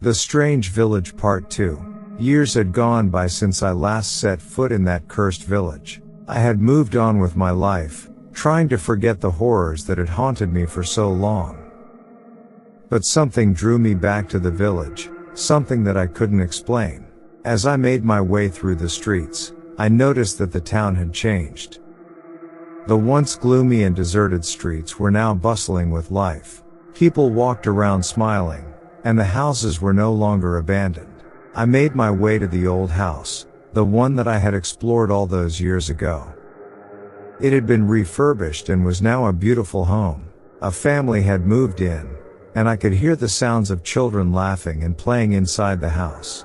The Strange Village Part 2. Years had gone by since I last set foot in that cursed village. I had moved on with my life, trying to forget the horrors that had haunted me for so long. But something drew me back to the village, something that I couldn't explain. As I made my way through the streets, I noticed that the town had changed. The once gloomy and deserted streets were now bustling with life. People walked around smiling, and the houses were no longer abandoned. I made my way to the old house, the one that I had explored all those years ago. It had been refurbished and was now a beautiful home. A family had moved in, and I could hear the sounds of children laughing and playing inside the house.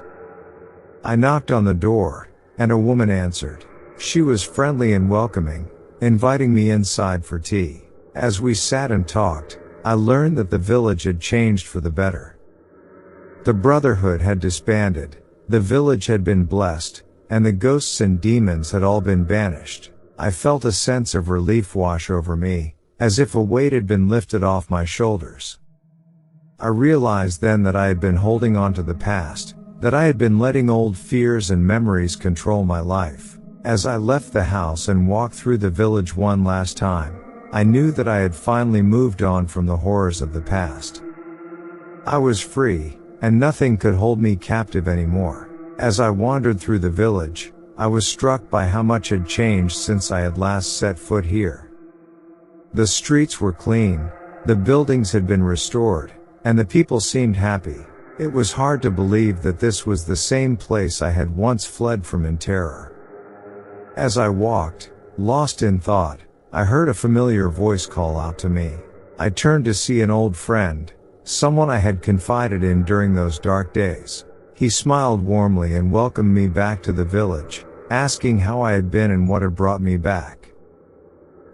I knocked on the door, and a woman answered. She was friendly and welcoming, inviting me inside for tea. As we sat and talked, I learned that the village had changed for the better. The Brotherhood had disbanded, the village had been blessed, and the ghosts and demons had all been banished. I felt a sense of relief wash over me, as if a weight had been lifted off my shoulders. I realized then that I had been holding on to the past, that I had been letting old fears and memories control my life. As I left the house and walked through the village one last time, I knew that I had finally moved on from the horrors of the past. I was free, and nothing could hold me captive anymore. As I wandered through the village, I was struck by how much had changed since I had last set foot here. The streets were clean, the buildings had been restored, and the people seemed happy. It was hard to believe that this was the same place I had once fled from in terror. As I walked, lost in thought, I heard a familiar voice call out to me. I turned to see an old friend, someone I had confided in during those dark days. He smiled warmly and welcomed me back to the village, asking how I had been and what had brought me back.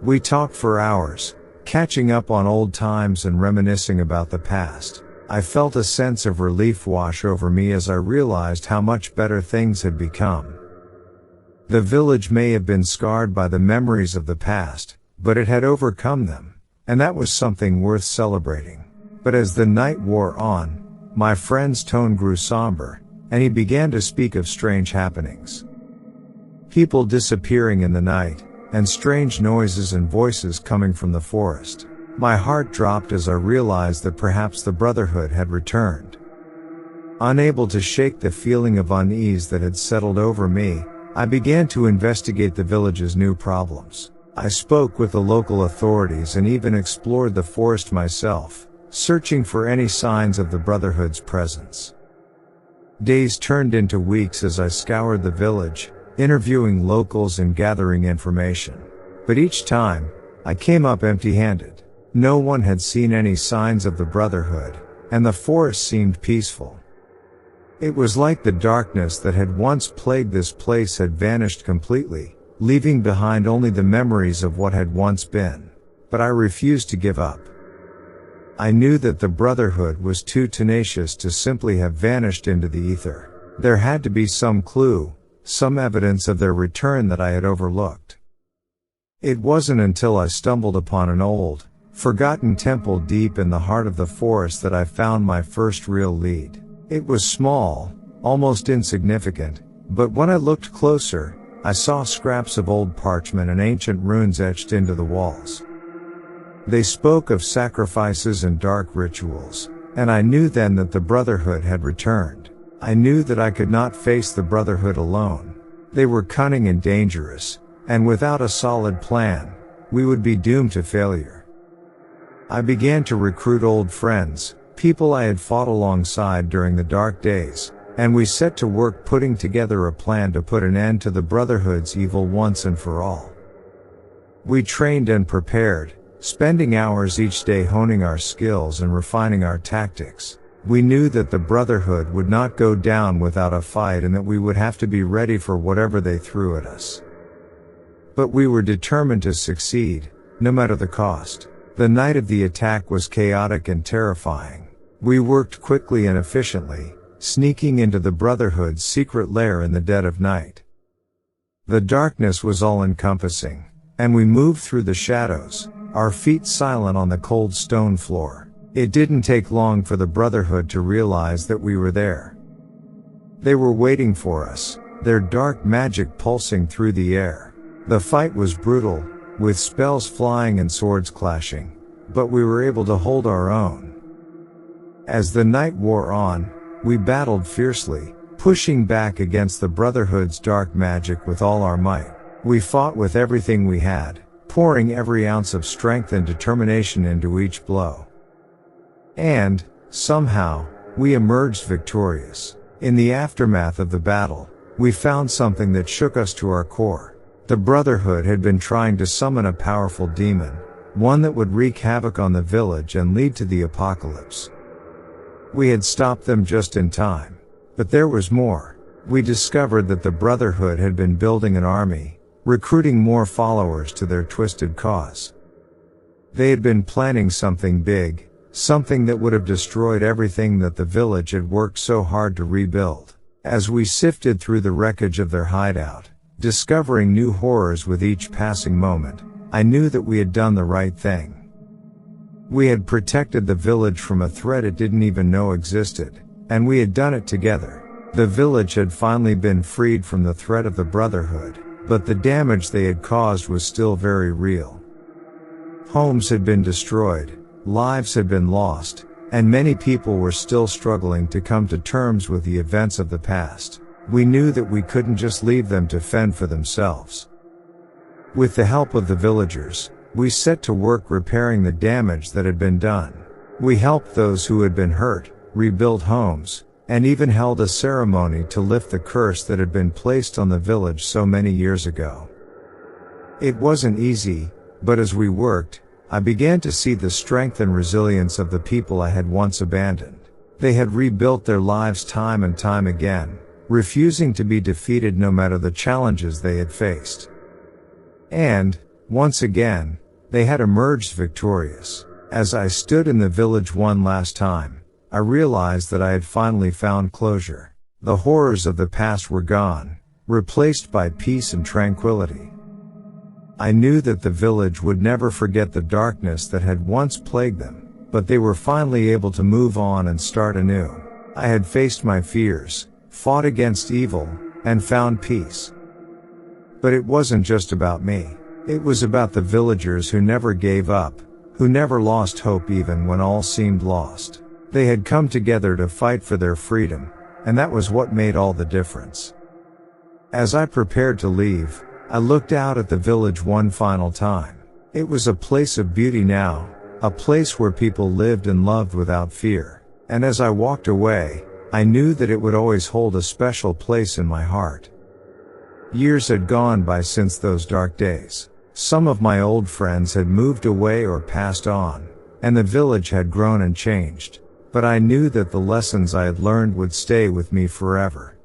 We talked for hours, catching up on old times and reminiscing about the past. I felt a sense of relief wash over me as I realized how much better things had become. The village may have been scarred by the memories of the past, but it had overcome them, and that was something worth celebrating. But as the night wore on, my friend's tone grew somber, and he began to speak of strange happenings. People disappearing in the night, and strange noises and voices coming from the forest. My heart dropped as I realized that perhaps the Brotherhood had returned. Unable to shake the feeling of unease that had settled over me, I began to investigate the village's new problems. I spoke with the local authorities and even explored the forest myself, searching for any signs of the Brotherhood's presence. Days turned into weeks as I scoured the village, interviewing locals and gathering information. But each time, I came up empty-handed. No one had seen any signs of the Brotherhood, and the forest seemed peaceful. It was like the darkness that had once plagued this place had vanished completely, leaving behind only the memories of what had once been. But I refused to give up. I knew that the Brotherhood was too tenacious to simply have vanished into the ether. There had to be some clue, some evidence of their return that I had overlooked. It wasn't until I stumbled upon an old, forgotten temple deep in the heart of the forest that I found my first real lead. It was small, almost insignificant, but when I looked closer, I saw scraps of old parchment and ancient runes etched into the walls. They spoke of sacrifices and dark rituals, and I knew then that the Brotherhood had returned. I knew that I could not face the Brotherhood alone. They were cunning and dangerous, and without a solid plan, we would be doomed to failure. I began to recruit old friends, people I had fought alongside during the dark days, and we set to work putting together a plan to put an end to the Brotherhood's evil once and for all. We trained and prepared, spending hours each day honing our skills and refining our tactics. We knew that the Brotherhood would not go down without a fight and that we would have to be ready for whatever they threw at us. But we were determined to succeed, no matter the cost. The night of the attack was chaotic and terrifying. We worked quickly and efficiently, sneaking into the Brotherhood's secret lair in the dead of night. The darkness was all-encompassing, and we moved through the shadows, our feet silent on the cold stone floor. It didn't take long for the Brotherhood to realize that we were there. They were waiting for us, their dark magic pulsing through the air. The fight was brutal, with spells flying and swords clashing, but we were able to hold our own. As the night wore on, we battled fiercely, pushing back against the Brotherhood's dark magic with all our might. We fought with everything we had, pouring every ounce of strength and determination into each blow. And, somehow, we emerged victorious. In the aftermath of the battle, we found something that shook us to our core. The Brotherhood had been trying to summon a powerful demon, one that would wreak havoc on the village and lead to the apocalypse. We had stopped them just in time. But there was more. We discovered that the Brotherhood had been building an army, recruiting more followers to their twisted cause. They had been planning something big, something that would have destroyed everything that the village had worked so hard to rebuild. As we sifted through the wreckage of their hideout, discovering new horrors with each passing moment, I knew that we had done the right thing. We had protected the village from a threat it didn't even know existed, and we had done it together. The village had finally been freed from the threat of the Brotherhood, but the damage they had caused was still very real. Homes had been destroyed, lives had been lost, and many people were still struggling to come to terms with the events of the past. We knew that we couldn't just leave them to fend for themselves. With the help of the villagers, we set to work repairing the damage that had been done. We helped those who had been hurt, rebuilt homes, and even held a ceremony to lift the curse that had been placed on the village so many years ago. It wasn't easy, but as we worked, I began to see the strength and resilience of the people I had once abandoned. They had rebuilt their lives time and time again, refusing to be defeated no matter the challenges they had faced. And, once again, they had emerged victorious. As I stood in the village one last time, I realized that I had finally found closure. The horrors of the past were gone, replaced by peace and tranquility. I knew that the village would never forget the darkness that had once plagued them, but they were finally able to move on and start anew. I had faced my fears, fought against evil, and found peace. But it wasn't just about me. It was about the villagers who never gave up, who never lost hope even when all seemed lost. They had come together to fight for their freedom, and that was what made all the difference. As I prepared to leave, I looked out at the village one final time. It was a place of beauty now, a place where people lived and loved without fear. And as I walked away, I knew that it would always hold a special place in my heart. Years had gone by since those dark days. Some of my old friends had moved away or passed on, and the village had grown and changed. But I knew that the lessons I had learned would stay with me forever.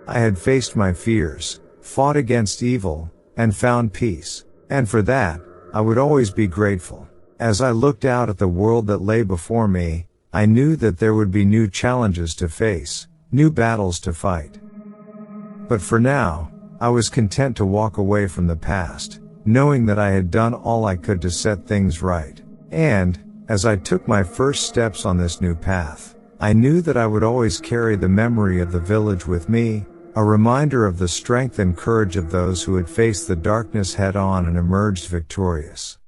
I had faced my fears, fought against evil, and found peace. And for that, I would always be grateful. As I looked out at the world that lay before me, I knew that there would be new challenges to face, new battles to fight. But for now, I was content to walk away from the past, knowing that I had done all I could to set things right. And, as I took my first steps on this new path, I knew that I would always carry the memory of the village with me, a reminder of the strength and courage of those who had faced the darkness head on and emerged victorious.